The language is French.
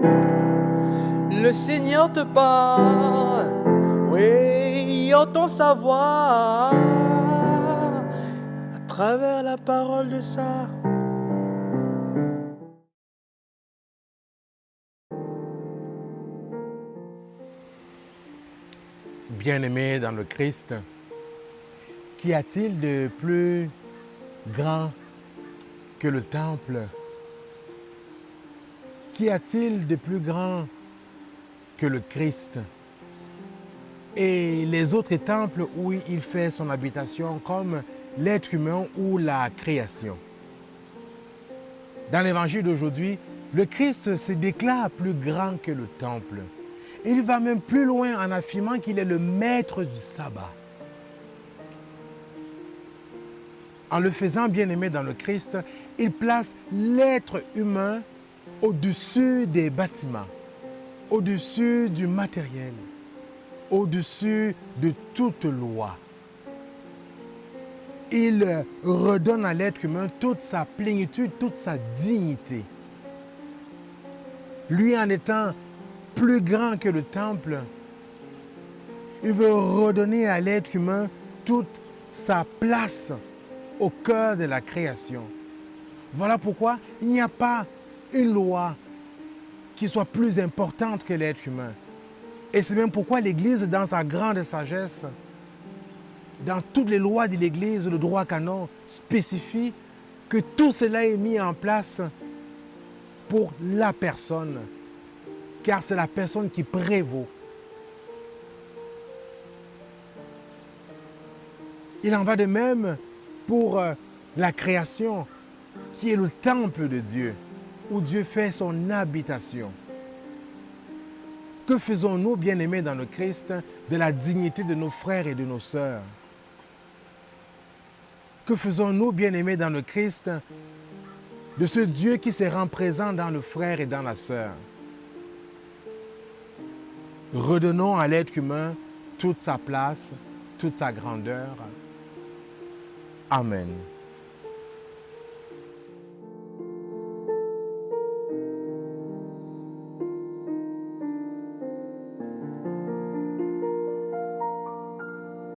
Le Seigneur te parle, oui, entend sa voix à travers la parole de ça. Bien-aimés dans le Christ, qu'y a-t-il de plus grand que le temple? Qu'y a-t-il de plus grand que le Christ et les autres temples où il fait son habitation, comme l'être humain ou la création? Dans l'évangile d'aujourd'hui, le Christ se déclare plus grand que le temple. Il va même plus loin en affirmant qu'il est le maître du sabbat. En le faisant bien-aimé dans le Christ, il place l'être humain au-dessus des bâtiments, au-dessus du matériel, au-dessus de toute loi. Il redonne à l'être humain toute sa plénitude, toute sa dignité. Lui, en étant plus grand que le temple, il veut redonner à l'être humain toute sa place au cœur de la création. Voilà pourquoi il n'y a pas une loi qui soit plus importante que l'être humain. Et c'est même pourquoi l'Église, dans sa grande sagesse, dans toutes les lois de l'Église, le droit canon spécifie que tout cela est mis en place pour la personne, car c'est la personne qui prévaut. Il en va de même pour la création, qui est le temple de Dieu, où Dieu fait son habitation. Que faisons-nous, bien-aimés dans le Christ, de la dignité de nos frères et de nos sœurs? Que faisons-nous, bien-aimés dans le Christ, de ce Dieu qui se rend présent dans le frère et dans la sœur? Redonnons à l'être humain toute sa place, toute sa grandeur. Amen.